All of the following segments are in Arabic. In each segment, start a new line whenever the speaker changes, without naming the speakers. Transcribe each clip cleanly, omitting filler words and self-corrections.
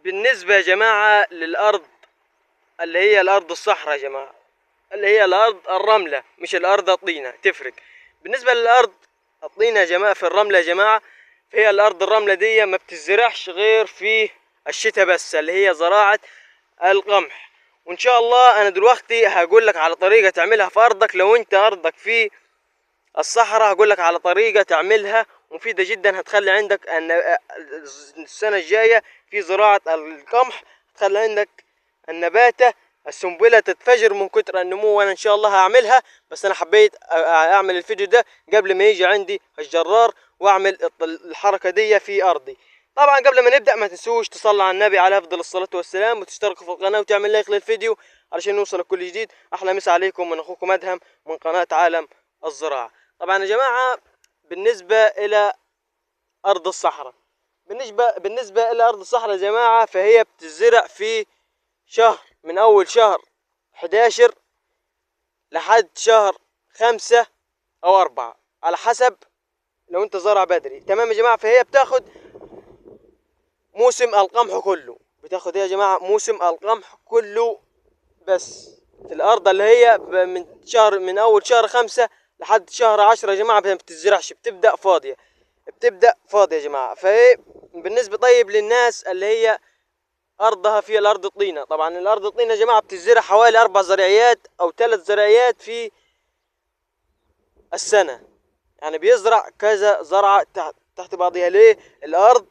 بالنسبة يا جماعة للأرض اللي هي الأرض الصحراء يا جماعة، اللي هي الأرض الرملة مش الأرض الطينة، تفرق. بالنسبة للأرض الطينة يا جماعة في الرملة يا جماعة، فهي الأرض الرملة دي ما بتزرعش غير في الشتاء بس، اللي هي زراعة القمح. وإن شاء الله أنا دلوقتي هقول لك على طريقة تعملها في أرضك. لو أنت أرضك في الصحراء هقول لك على طريقة تعملها مفيدة جدا، هتخلي عندك أن السنة الجاية في زراعة القمح، هتخلي عندك النباتة السنبلة تتفجر من كتر النمو. وانا ان شاء الله هعملها، بس انا حبيت اعمل الفيديو ده قبل ما يجي عندي الجرار واعمل الحركة دي في ارضي. طبعا قبل ما نبدأ ما تنسوش تصلوا على النبي عليه افضل الصلاة والسلام، وتشتركوا في القناة وتعمل لايك للفيديو علشان يوصلك كل جديد. احلى مسا عليكم من اخوكم ادهم من قناة عالم الزراعة. طبعا يا جماعة بالنسبة الى ارض الصحراء، بالنسبة الى ارض الصحراء يا جماعة، فهي بتزرع في شهر من اول شهر 11 لحد شهر 5 او 4 على حسب لو انت زرع بدري. تمام يا جماعة؟ فهي بتاخد موسم القمح كله، بتاخد يا جماعة موسم القمح كله بس في الارض اللي هي من اول شهر 5 لحد شهر 10 يا جماعة ما بتزرعش، بتبدأ فاضية، يا جماعة. فايه بالنسبة طيب للناس اللي هي ارضها في الارض الطينة، طبعا الارض الطينة يا جماعة بتزرع حوالي 4 زراعيات او 3 زراعيات في السنة، يعني بيزرع كذا زرعة تحت بعضها. ليه؟ الارض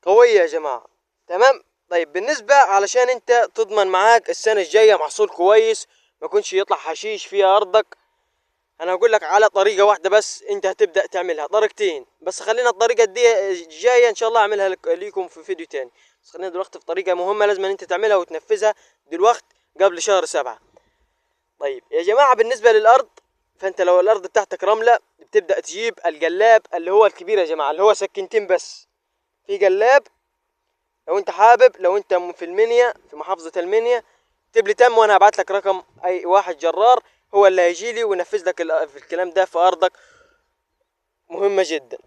قوية يا جماعة. تمام. طيب بالنسبة علشان انت تضمن معاك السنة الجاية محصول كويس ما يكونش يطلع حشيش في ارضك، انا هقول لك على طريقة واحدة بس انت هتبدأ تعملها، طريقتين بس. خلينا الطريقة دي الجاية ان شاء الله اعملها ليكم في فيديو تاني، بس خلينا دلوقتي في طريقة مهمة لازم انت تعملها وتنفذها دلوقتي قبل شهر 7. طيب يا جماعة بالنسبة للأرض، فأنت لو الأرض بتاعتك رملة بتبدأ تجيب الجلاب اللي هو الكبير يا جماعة، اللي هو سكينتين بس. في جلاب لو أنت حابب، لو أنت في المنيا في محافظة المنيا اكتب لي تم وأنا هبعت لك رقم أي واحد جرار هو اللي هيجي لي وينفذ لك الكلام ده في أرضك. مهمة جدا.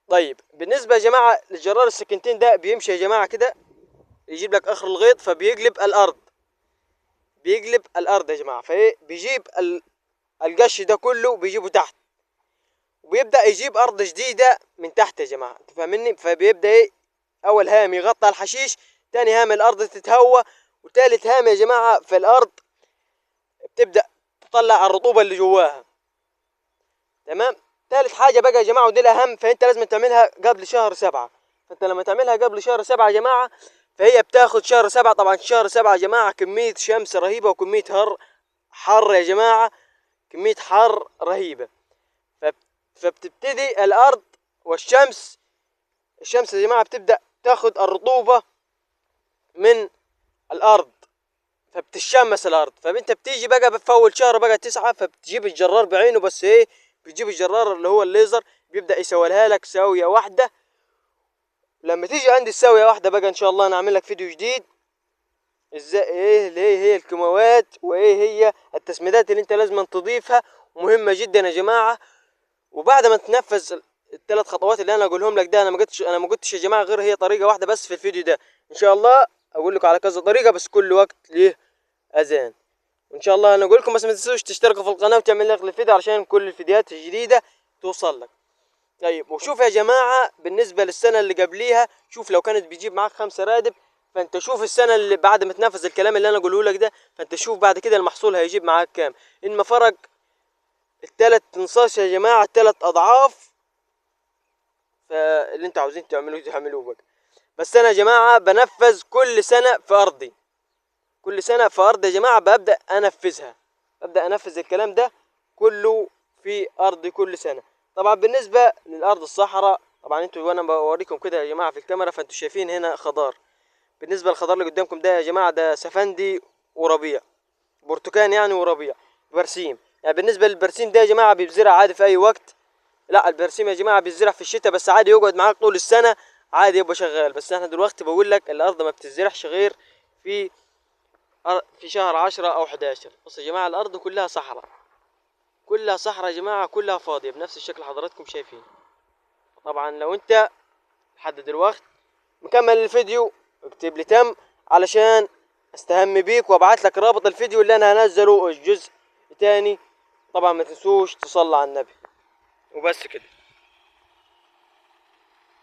طيب بالنسبة يا جماعة للجرار السكينتين ده بيمشي يا جماعة كده، يجيب لك آخر الغيط فبيقلب الأرض، بيقلب الأرض يا جماعة. فإيه بيجيب القش ده كله بيجيبه تحت، وبيبدأ يجيب أرض جديدة من تحت يا جماعة، أنت فاهمني؟ فبيبدأ إيه، أول هام يغطى الحشيش، تاني هام الأرض تتهوى، وتالت هام يا جماعة في الأرض بتبدأ تطلع الرطوبة اللي جواها. تمام. تالت حاجة بقى يا جماعة ودي الأهم، فأنت لازم تعملها قبل شهر 7. فأنت لما تعملها قبل شهر 7 يا جماعة، فهي بتاخد شهر 7. طبعا شهر 7 يا جماعة كمية شمس رهيبة وكمية حر يا جماعة، كمية حر رهيبة. فبتبتدي الارض والشمس، الشمس يا جماعه بتبدا تاخد الرطوبه من الارض فبتشمس الارض. فانت بتيجي بقى في اول شهر بقى 9 فبتجيب الجرار بعينه، بس ايه بتجيب الجرار اللي هو الليزر بيبدا يسويها لك ساويه واحده. لما تيجي عندي الساويه واحده بقى ان شاء الله انا اعمل لك فيديو جديد ازاي ايه هي الكيماويات وايه هي التسميدات اللي انت لازم تضيفها، مهمه جدا يا جماعه. وبعد ما تنفذ الثلاث خطوات اللي انا اقولهم لك ده، انا ما قلتش يا جماعه غير هي طريقه واحده بس في الفيديو ده. ان شاء الله اقول لكم على كذا طريقه بس كل وقت ليه اذان. وان شاء الله انا اقول لكم بس ما تنسوش تشتركوا في القناه وتعمل لايك للفيديو علشان كل الفيديوهات الجديده توصل لك. طيب وشوف يا جماعه بالنسبه للسنه اللي قبليها، شوف لو كانت بيجيب معاك 5 رادب، فانت شوف السنه اللي بعد ما تنفذ الكلام اللي انا اقوله لك ده، فانت شوف بعد كده المحصول هيجيب معاك كام. ان ما فرق الثلاث تنصاص يا جماعه 3 اضعاف، فاللي انتوا عاوزين تعملوه بقى. بس انا يا جماعه بنفذ كل سنه في ارضي، كل سنه في ارضي يا جماعه ببدا انفذها، ببدا انفذ الكلام ده كله في ارضي كل سنه. طبعا بالنسبه للارض الصحراء، طبعا انتوا وانا بوريكم كده يا جماعه في الكاميرا فانتوا شايفين هنا خضار. بالنسبه للخضار اللي قدامكم ده يا جماعه ده سفندي وربيع، برتقان يعني وربيع، برسيم. يعني بالنسبه للبرسيم ده يا جماعه بيزرع عادي في اي وقت. لا البرسيم يا جماعه بيزرع في الشتاء بس عادي يقعد معاك طول السنه عادي يبقى شغال. بس احنا دلوقتي بقول لك الارض ما بتزرعش غير في في شهر 10 او 11. بص يا جماعه الارض كلها صحراء، كلها صحراء يا جماعه، كلها فاضيه بنفس الشكل حضراتكم شايفين. طبعا لو انت لحد دلوقتي مكمل الفيديو اكتب لي تم علشان استهم بيك وابعت لك رابط الفيديو اللي انا هنزله الجزء تاني. طبعا ما تنسوش تصلي على النبي وبس كده.